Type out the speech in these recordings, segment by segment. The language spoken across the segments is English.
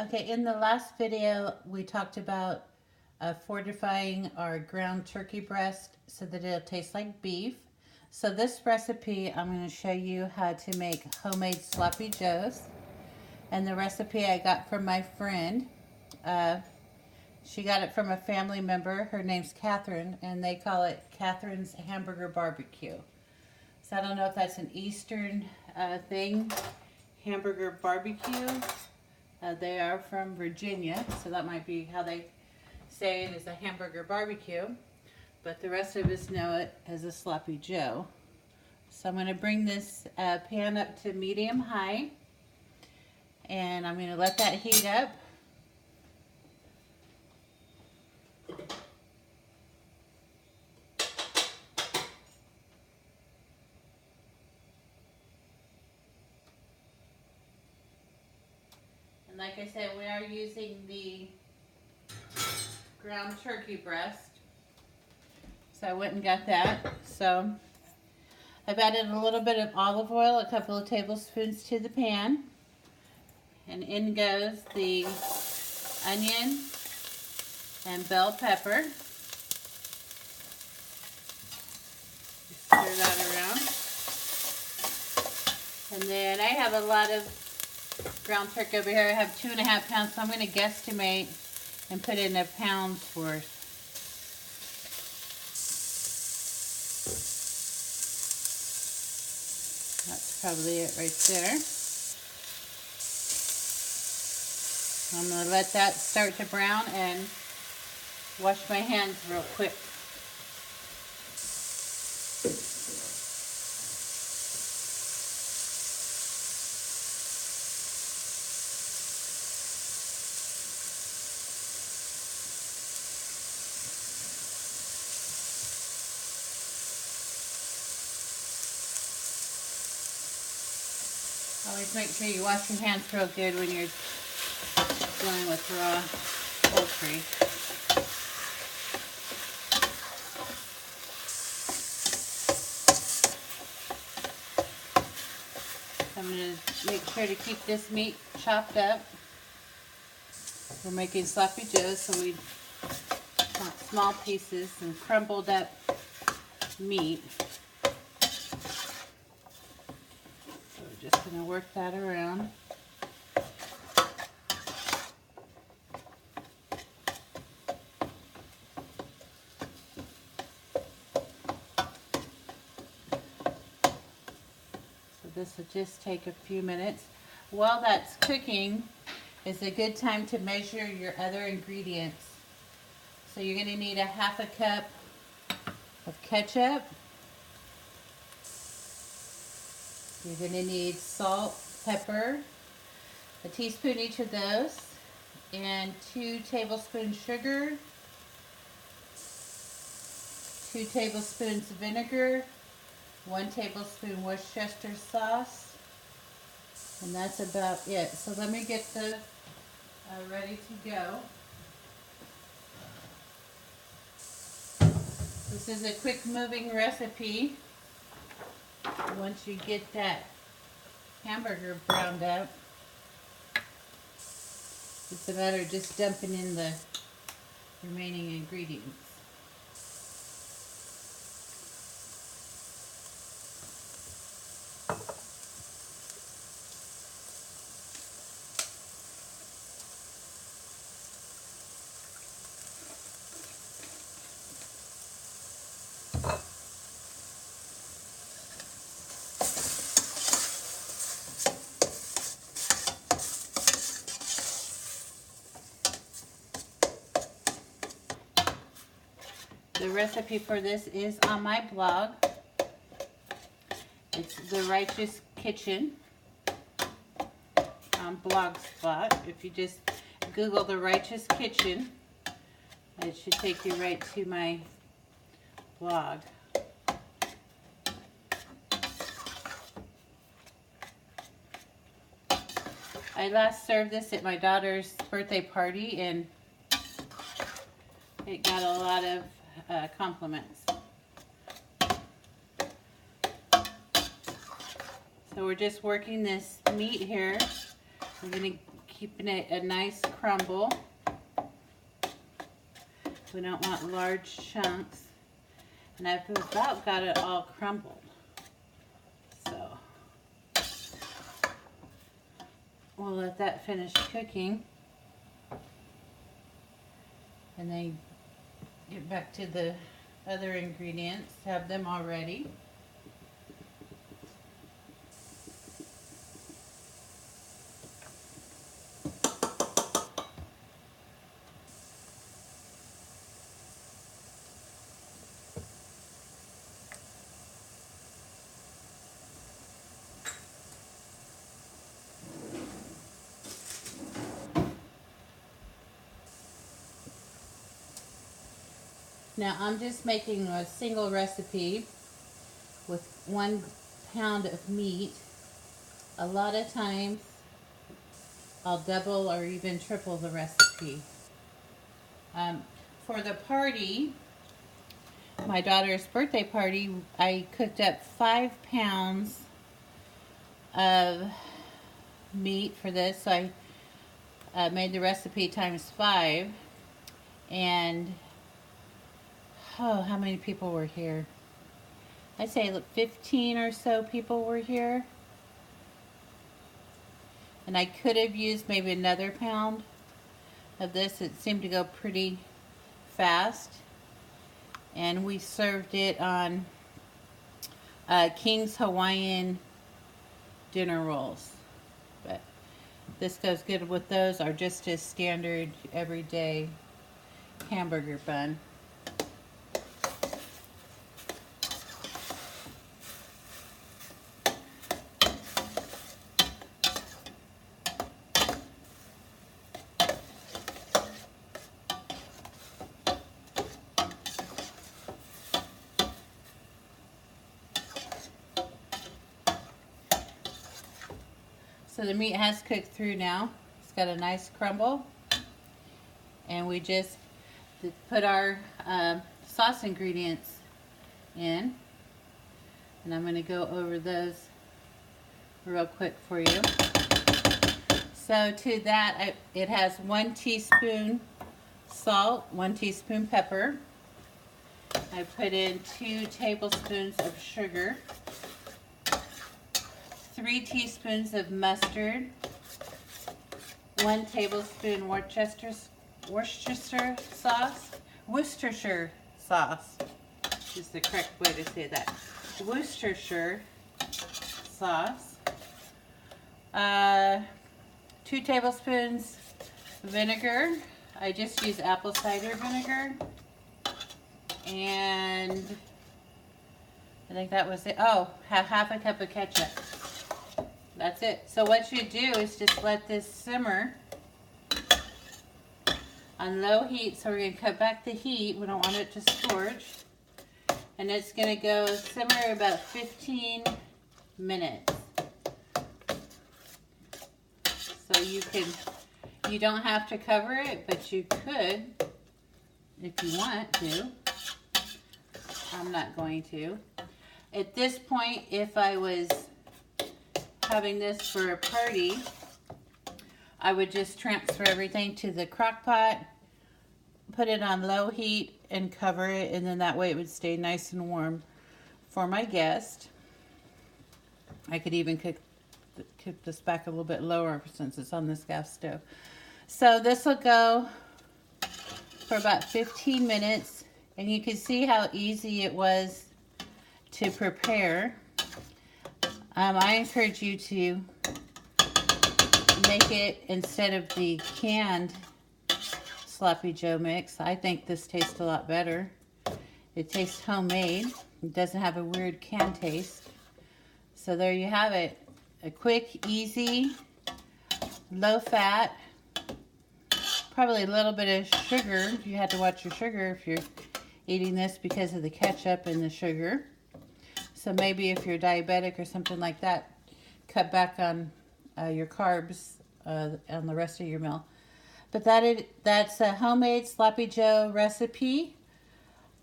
Okay, in the last video, we talked about fortifying our ground turkey breast so that it'll taste like beef. So this recipe, I'm going to show you how to make homemade sloppy joes. And the recipe I got from my friend. She got it from a family member. Her name's Catherine, and they call it Catherine's Hamburger BBQ. So I don't know if that's an Eastern thing, Hamburger BBQ. They are from Virginia, so that might be how they say it, is a hamburger barbecue. But the rest of us know it as a sloppy joe. So I'm going to bring this pan up to medium high, and I'm going to let that heat up. And like I said, we are using the ground turkey breast. So I went and got that. So I've added a little bit of olive oil, a couple of tablespoons to the pan. And in goes the onion and bell pepper. Stir that around. And then I have a lot of ground turkey over here. I have 2.5 pounds, so I'm going to guesstimate and put in a pound's worth. That's probably it right there. I'm going to let that start to brown and wash my hands real quick. Always make sure you wash your hands real good when you're dealing with raw poultry. I'm going to make sure to keep this meat chopped up. We're making sloppy joes, so we want small pieces and crumbled up meat. Just going to work that around. So this will just take a few minutes. While that's cooking is a good time to measure your other ingredients. So you're going to need 1/2 cup of ketchup. You're going to need salt, pepper, a teaspoon each of those, and 2 tablespoons sugar, 2 tablespoons vinegar, 1 tablespoon Worcestershire sauce, and that's about it. So let me get the ready to go. This is a quick moving recipe. Once you get that hamburger browned up, it's a matter of just dumping in the remaining ingredients. The recipe for this is on my blog. It's The Righteous Kitchen on Blogspot. If you just Google The Righteous Kitchen, it should take you right to my blog. I last served this at my daughter's birthday party, and it got a lot of compliments. So we're just working this meat here. We're going to keeping it a nice crumble. We don't want large chunks. And I've about got it all crumbled. So we'll let that finish cooking. And then get back to the other ingredients, have them all ready. Now I'm just making a single recipe with 1 pound of meat. A lot of times I'll double or even triple the recipe. For the party, my daughter's birthday party, I cooked up 5 pounds of meat for this. So I made the recipe times 5, and oh, how many people were here? I'd say 15 or so people were here. And I could have used maybe another pound of this. It seemed to go pretty fast. And we served it on King's Hawaiian dinner rolls. But this goes good with those, or just a standard everyday hamburger bun. So the meat has cooked through now. It's got a nice crumble. And we just put our sauce ingredients in. And I'm going to go over those real quick for you. So to that, it has 1 teaspoon salt, 1 teaspoon pepper. I put in 2 tablespoons of sugar. 3 teaspoons of mustard, 1 tablespoon Worcestershire sauce is the correct way to say that. Worcestershire sauce, 2 tablespoons vinegar. I just use apple cider vinegar, and I think that was it. Oh, half a cup of ketchup. That's it. So what you do is just let this simmer on low heat. So we're going to cut back the heat. We don't want it to scorch. And it's going to go simmer about 15 minutes. So you don't have to cover it, but you could if you want to. I'm not going to. At this point, if I was having this for a party, I would just transfer everything to the crock pot, put it on low heat, and cover it, and then that way it would stay nice and warm for my guest. I could even cook this back a little bit lower since it's on this gas stove. So this will go for about 15 minutes, and you can see how easy it was to prepare. I encourage you to make it instead of the canned Sloppy Joe mix. I think this tastes a lot better. It tastes homemade. It doesn't have a weird canned taste. So there you have it. A quick, easy, low fat, probably a little bit of sugar. You have to watch your sugar if you're eating this because of the ketchup and the sugar. So maybe if you're diabetic or something like that, cut back on your carbs on the rest of your meal. But that's a homemade Sloppy Joe recipe.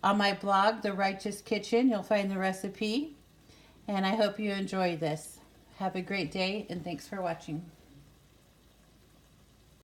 On my blog, The Righteous Kitchen, you'll find the recipe. And I hope you enjoy this. Have a great day, and thanks for watching.